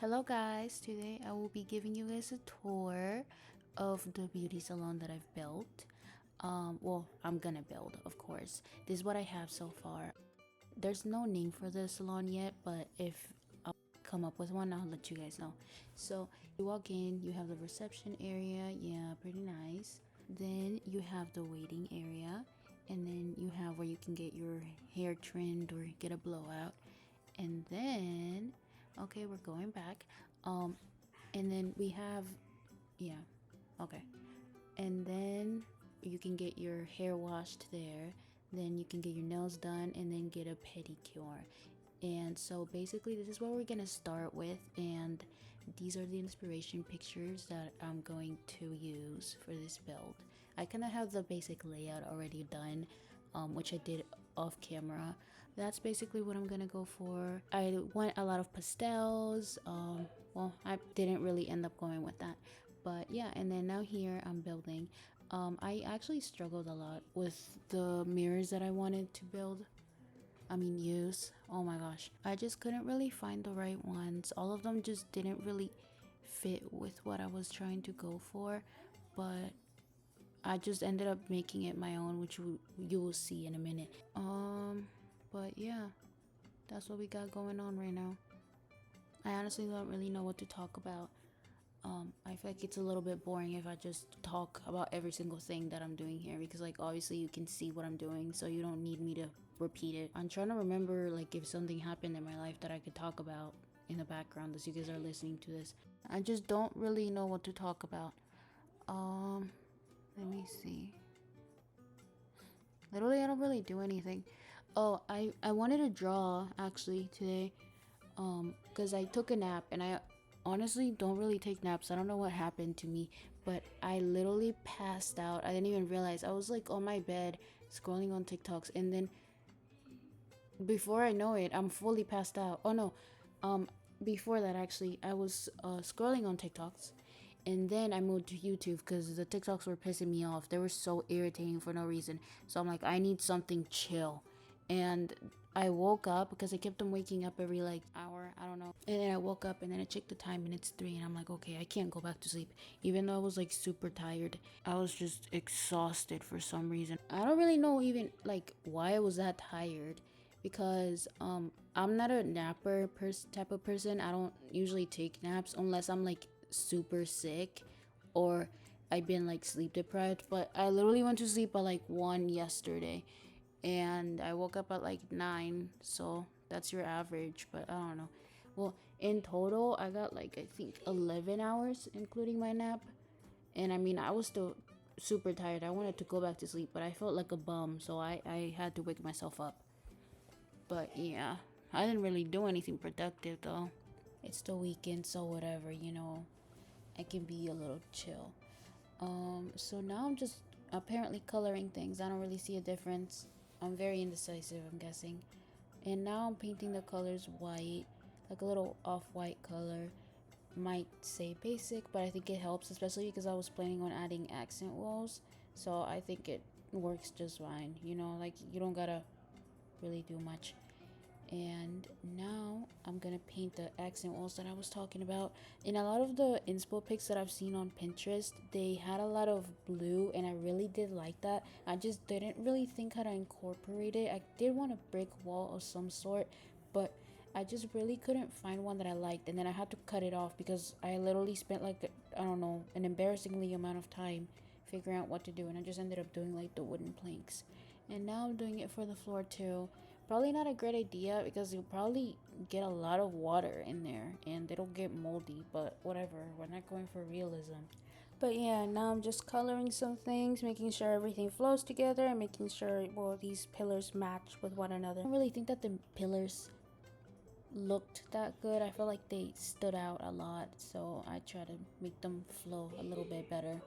Hello guys, today I will be giving you guys a tour of the beauty salon that I've built. Well, I'm gonna build, of course. This is what I have so far. There's no name for the salon yet, but if I come up with one, I'll let you guys know. So you walk in, you have the reception area, yeah, pretty nice. Then you have the waiting area, and then you have where you can get your hair trimmed or get a blowout. And then okay, we're going back. And then we have, yeah, okay. And then you can get your hair washed there. Then you can get your nails done and then get a pedicure. And so basically, this is what we're gonna start with. And these are the inspiration pictures that I'm going to use for this build. I kind of have the basic layout already done, which I did off camera. That's basically what I'm gonna go for. I went a lot of pastels. Well, I didn't really end up going with that, but yeah. And then now here I'm building. I actually struggled a lot with the mirrors that I wanted to build. Use. Oh my gosh, I just couldn't really find the right ones. All of them just didn't really fit with what I was trying to go for, but I just ended up making it my own, which you will see in a minute. But yeah, that's what we got going on right now. I honestly don't really know what to talk about. I feel like it's a little bit boring if I just talk about every single thing that I'm doing here, because like obviously you can see what I'm doing, so you don't need me to repeat it. I'm trying to remember like if something happened in my life that I could talk about in the background as you guys are listening to this. I just don't really know what to talk about. Let me see. Literally, I don't really do anything. Oh, I wanted to draw actually today, because I took a nap and I honestly don't really take naps. I don't know what happened to me, but I literally passed out. I didn't even realize. I was like on my bed scrolling on TikToks, and then before I know it, I'm fully passed out. Oh no, before that actually, I was scrolling on TikToks, and then I moved to YouTube because the TikToks were pissing me off. They were so irritating for no reason. So I'm like, I need something chill. And I woke up because I kept on waking up every like hour, I don't know. And then I woke up and then I checked the time and it's 3 and I'm like, okay, I can't go back to sleep. Even though I was like super tired, I was just exhausted for some reason. I don't really know even like why I was that tired, because I'm not a napper type of person. I don't usually take naps unless I'm like super sick or I've been like sleep deprived. But I literally went to sleep at like 1 yesterday and I woke up at like 9, so that's your average, but I don't know. Well, in total I got like I think 11 hours including my nap. And I was still super tired. I wanted to go back to sleep, but I felt like a bum, so I had to wake myself up. But yeah, I didn't really do anything productive though. It's the weekend, so whatever. I can be a little chill. So now I'm just apparently coloring things. I don't really see a difference. I'm very indecisive, I'm guessing. And now I'm painting the colors white, like a little off-white color. Might say basic, but I think it helps, especially because I was planning on adding accent walls. So I think it works just fine. Like you don't gotta really do much. And now I'm gonna paint the accent walls that I was talking about. In a lot of the inspo pics that I've seen on Pinterest, they had a lot of blue and I really did like that. I just didn't really think how to incorporate it. I did want a brick wall of some sort, but I just really couldn't find one that I liked, and then I had to cut it off because I literally spent like I don't know, an embarrassingly amount of time figuring out what to do, and I just ended up doing like the wooden planks. And now I'm doing it for the floor too. Probably not a great idea because you'll probably get a lot of water in there and it'll get moldy, but whatever, we're not going for realism. But yeah, now I'm just coloring some things, making sure everything flows together and making sure, well, these pillars match with one another. I don't really think that the pillars looked that good. I feel like they stood out a lot, so I try to make them flow a little bit better.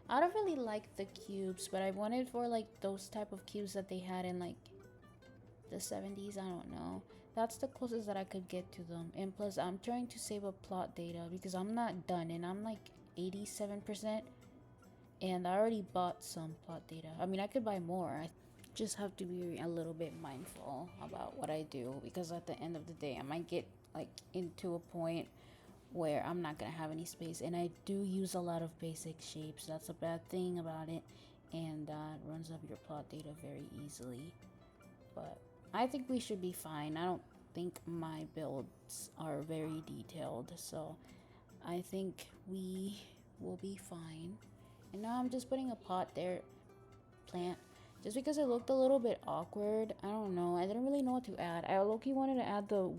I don't really like the cubes, but I wanted for like those type of cubes that they had in like the 70s. I don't know, that's the closest that I could get to them. And plus I'm trying to save up plot data because I'm not done and I'm like 87%, and I already bought some plot data. I could buy more. I just have to be a little bit mindful about what I do, because at the end of the day I might get like into a point where I'm not gonna have any space. And I do use a lot of basic shapes. That's a bad thing about it, and that runs up your plot data very easily. But I think we should be fine. I don't think my builds are very detailed, so I think we will be fine. And now I'm just putting a pot there, plant, just because it looked a little bit awkward. I don't know. I didn't really know what to add. I low-key wanted to add the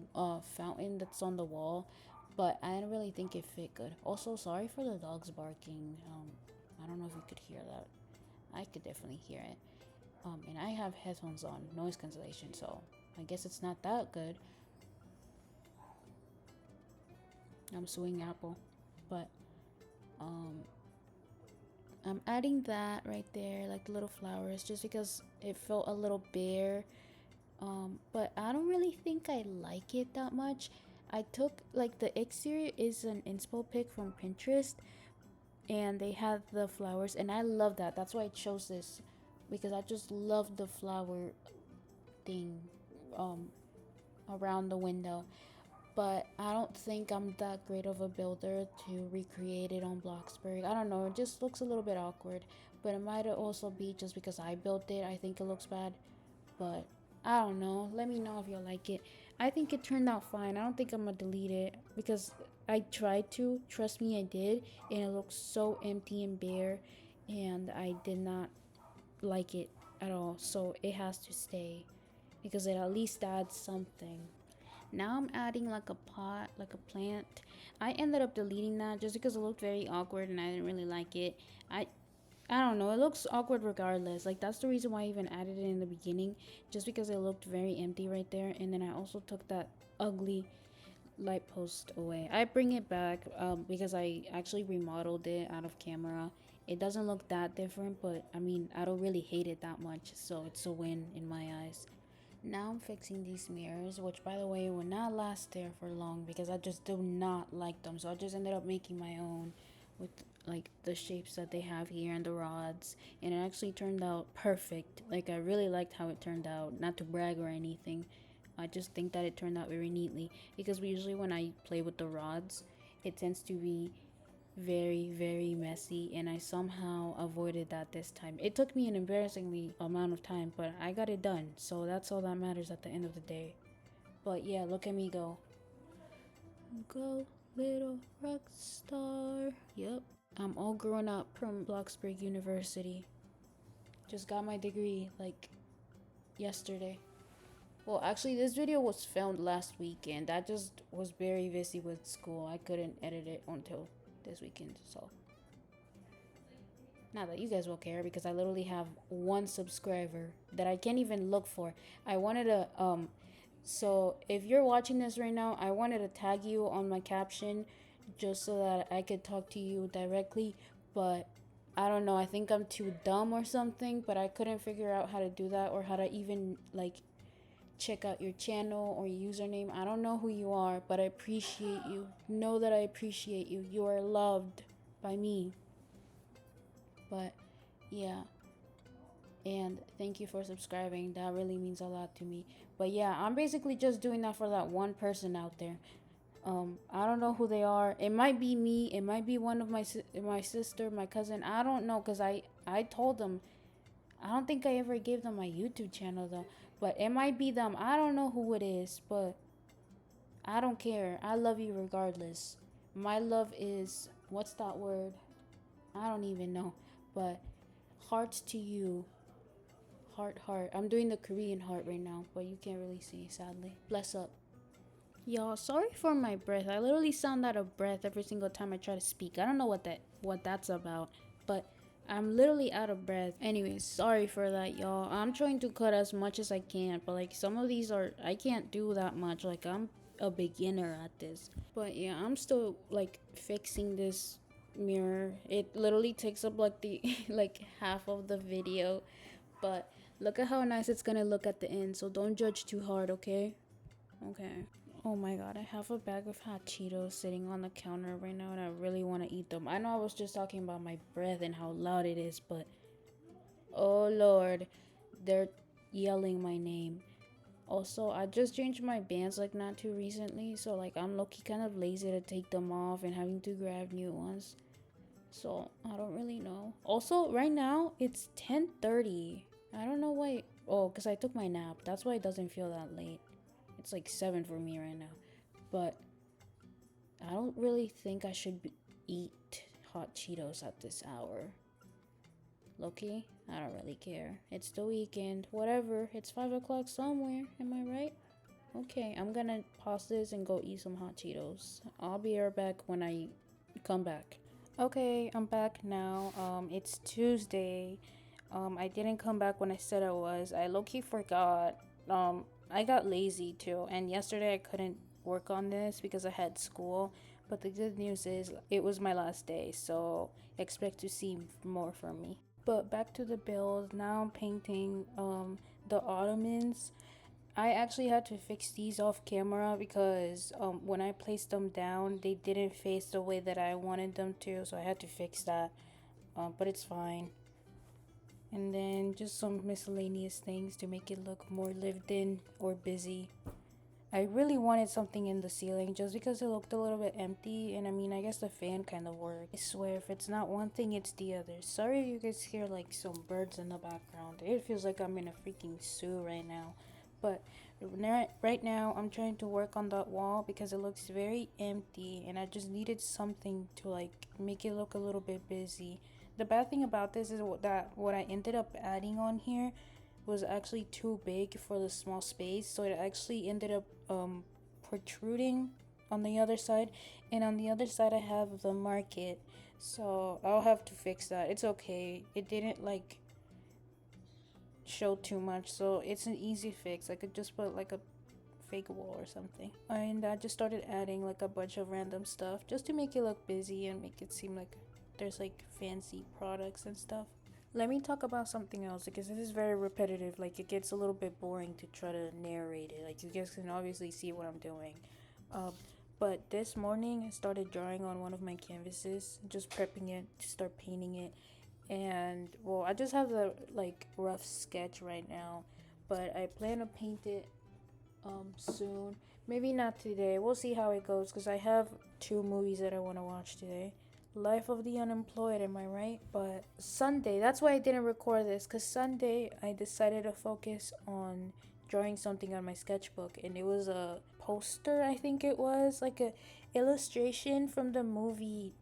fountain that's on the wall, but I didn't really think it fit good. Also, sorry for the dogs barking. I don't know if you could hear that. I could definitely hear it. And I have headphones on, noise cancellation, so I guess it's not that good. I'm suing Apple, but I'm adding that right there, like the little flowers, just because it felt a little bare. But I don't really think I like it that much. I took, like, the exterior is an inspo pic from Pinterest, and they had the flowers, and I love that. That's why I chose this, because I just love the flower thing around the window. But I don't think I'm that great of a builder to recreate it on Bloxburg. I don't know, it just looks a little bit awkward. But it might also be just because I built it, I think it looks bad. But I don't know, let me know if you like it. I think it turned out fine. I don't think I'm gonna delete it, because I tried to, trust me I did, and it looks so empty and bare, and I did not like it at all. So it has to stay, because it at least adds something. Now I'm adding like a pot, like a plant. I ended up deleting that just because it looked very awkward and I didn't really like it. I don't know, it looks awkward regardless. Like, that's the reason why I even added it in the beginning, just because it looked very empty right there. And then I also took that ugly light post away. I bring it back because I actually remodeled it out of camera. It doesn't look that different, but I mean, I don't really hate it that much, so it's a win in my eyes. Now I'm fixing these mirrors, which, by the way, will not last there for long because I just do not like them. So I just ended up making my own with like the shapes that they have here and the rods, and it actually turned out perfect. Like, I really liked how it turned out. Not to brag or anything, I just think that it turned out very neatly, because usually when I play with the rods, it tends to be very, very messy, and I somehow avoided that this time. It took me an embarrassingly amount of time, but I got it done, so that's all that matters at the end of the day. But yeah, look at me go. Go, little rock star. Yep, I'm all grown up from Bloxburg University. Just got my degree like yesterday. Well, actually, this video was filmed last weekend. I just was very busy with school. I couldn't edit it until this weekend, so not that you guys will care, because I literally have one subscriber that I can't even look for. I wanted to so if you're watching this right now, I wanted to tag you on my caption just so that I could talk to you directly, but I don't know, I think I'm too dumb or something, but I couldn't figure out how to do that, or how to even like check out your channel or username. I don't know who you are, but I appreciate you. Know that I appreciate you. You are loved by me. But yeah, and thank you for subscribing. That really means a lot to me. But yeah, I'm basically just doing that for that one person out there. I don't know who they are. It might be me. It might be one of my sister, my cousin. I don't know, cause I told them. I don't think I ever gave them my YouTube channel though. But it might be them. I don't know who it is, but I don't care. I love you regardless. My love is, what's that word? I don't even know. But hearts to you. Heart, heart. I'm doing the Korean heart right now, but you can't really see, sadly. Bless up. Y'all, sorry for my breath. I literally sound out of breath every single time I try to speak. I don't know what that's about, but I'm literally out of breath. Anyways, sorry for that, y'all. I'm trying to cut as much as I can, but like some of these are, I can't do that much. Like, I'm a beginner at this. But yeah, I'm still like fixing this mirror. It literally takes up like the like half of the video, but look at how nice it's gonna look at the end. So don't judge too hard, okay? Okay. Oh my god, I have a bag of hot Cheetos sitting on the counter right now and I really want to eat them. I know I was just talking about my breath and how loud it is, but oh lord, they're yelling my name. Also, I just changed my bands like not too recently, so like I'm lucky kind of lazy to take them off and having to grab new ones. So I don't really know. Also, right now it's 10:30. I don't know why. Oh, cause I took my nap. That's why it doesn't feel that late. It's like 7 for me right now. But I don't really think I should eat hot Cheetos at this hour. Loki, I don't really care. It's the weekend. Whatever. It's 5 o'clock somewhere. Am I right? Okay, I'm gonna pause this and go eat some hot Cheetos. I'll be right back when I come back. Okay, I'm back now. It's Tuesday. I didn't come back when I said I was. I low key forgot. I got lazy too, and yesterday I couldn't work on this because I had school. But the good news is it was my last day, so expect to see more from me. But back to the build. Now I'm painting the ottomans. I actually had to fix these off camera because when I placed them down, they didn't face the way that I wanted them to, so I had to fix that. But it's fine. And then just some miscellaneous things to make it look more lived in or busy. I really wanted something in the ceiling just because it looked a little bit empty, and I mean, I guess the fan kind of worked. I swear, if it's not one thing, it's the other. Sorry if you guys hear like some birds in the background. It feels like I'm in a freaking zoo right now. But right now, I'm trying to work on that wall because it looks very empty, and I just needed something to like make it look a little bit busy. The bad thing about this is that what I ended up adding on here was actually too big for the small space, so it actually ended up protruding on the other side, and on the other side I have the market, so I'll have to fix that. It's okay, it didn't like show too much, so it's an easy fix. I could just put like a fake wall or something, and I just started adding like a bunch of random stuff just to make it look busy and make it seem like there's like fancy products and stuff. Let me talk about something else because this is very repetitive. Like, it gets a little bit boring to try to narrate it. Like, you guys can obviously see what I'm doing. Um, but this morning I started drawing on one of my canvases, just prepping it to start painting it. And well, I just have the like rough sketch right now, but I plan to paint it soon. Maybe not today. We'll see how it goes because I have two movies that I want to watch today. Life of the Unemployed, am I right? But Sunday, that's why I didn't record this, because Sunday I decided to focus on drawing something on my sketchbook, and it was a poster, I think it was, like a illustration from the movie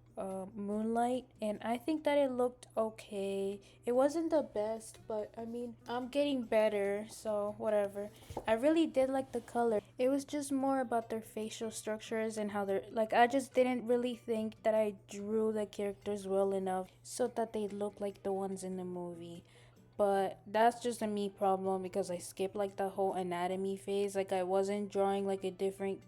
Moonlight, and I think that it looked okay. It wasn't the best, but I mean, I'm getting better, so whatever. I really did like the color. It was just more about their facial structures and how they're like. I just didn't really think that I drew the characters well enough so that they look like the ones in the movie. But that's just a me problem because I skipped like the whole anatomy phase. Like, I wasn't drawing like a different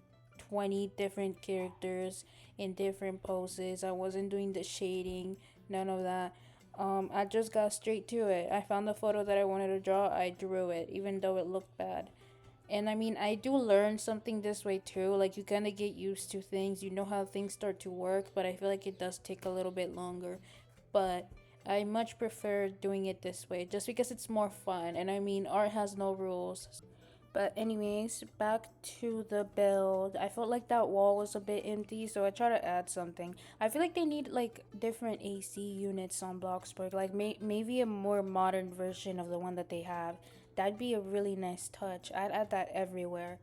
20 different characters in different poses. I wasn't doing the shading, none of that. I just got straight to it. I found the photo that I wanted to draw, I drew it, even though it looked bad. And I mean, I do learn something this way too. Like, you kind of get used to things, you know how things start to work, but I feel like it does take a little bit longer. But I much prefer doing it this way just because it's more fun. And I mean, art has no rules. But anyways, back to the build. I felt like that wall was a bit empty, so I tried to add something. I feel like they need like different AC units on Bloxburg, like maybe a more modern version of the one that they have. That'd be a really nice touch. I'd add that everywhere.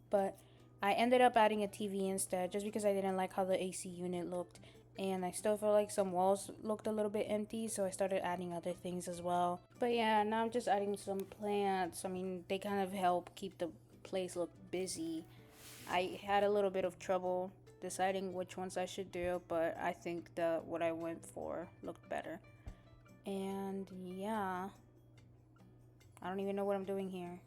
But I ended up adding a TV instead just because I didn't like how the AC unit looked. And I still felt like some walls looked a little bit empty, so I started adding other things as well. But yeah, now I'm just adding some plants. I mean, they kind of help keep the place look busy. I had a little bit of trouble deciding which ones I should do, but I think that what I went for looked better. And yeah, I don't even know what I'm doing here.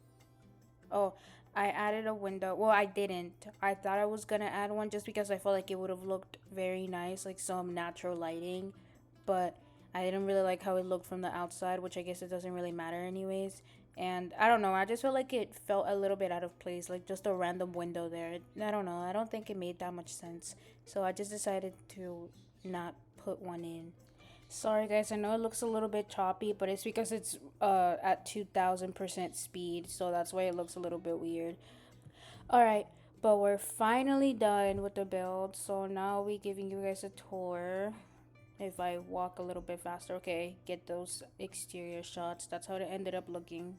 Oh, I added a window. Well, I didn't. I thought I was gonna add one just because I felt like it would have looked very nice, like some natural lighting. But I didn't really like how it looked from the outside, which I guess it doesn't really matter anyways. And I don't know, I just felt like it felt a little bit out of place, like just a random window there. I don't know, I don't think it made that much sense. So I just decided to not put one in. Sorry guys, I know it looks a little bit choppy, but it's because it's at 2000% speed, so that's why it looks a little bit weird. Alright, but we're finally done with the build, so now we giving you guys a tour. If I walk a little bit faster, okay, get those exterior shots. That's how it ended up looking.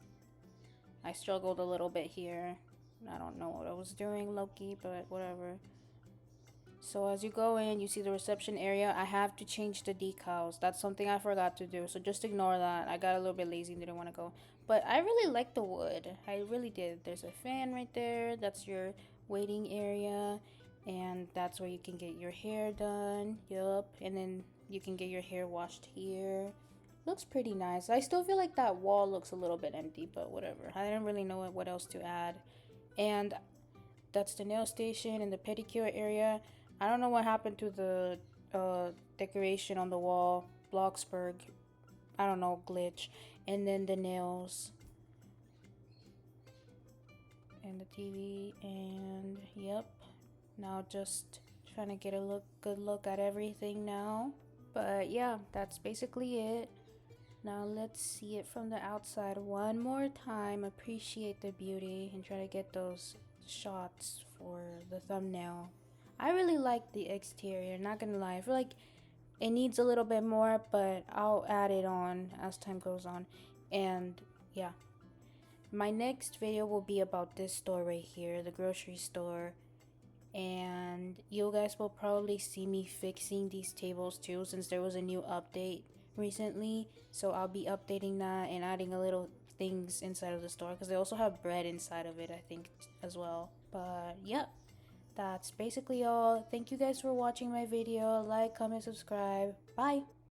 I struggled a little bit here. I don't know what I was doing, Loki, but whatever. So as you go in, you see the reception area. I have to change the decals. That's something I forgot to do. So just ignore that. I got a little bit lazy and didn't want to go. But I really like the wood. I really did. There's a fan right there. That's your waiting area. And that's where you can get your hair done. Yup. And then you can get your hair washed here. Looks pretty nice. I still feel like that wall looks a little bit empty, but whatever. I didn't really know what else to add. And that's the nail station and the pedicure area. I don't know what happened to the decoration on the wall. Bloxburg, I don't know, glitch. And then the nails and the TV. And yep. Now just trying to get a good look at everything now. But yeah, that's basically it. Now let's see it from the outside one more time. Appreciate the beauty and try to get those shots for the thumbnail. I really like the exterior, not gonna lie. I feel like it needs a little bit more, but I'll add it on as time goes on. And yeah, my next video will be about this store right here, the grocery store. And you guys will probably see me fixing these tables too, since there was a new update recently. So I'll be updating that and adding a little things inside of the store, because they also have bread inside of it, I think, as well. But yep, that's basically all. Thank you guys for watching my video. Like, comment, subscribe. Bye.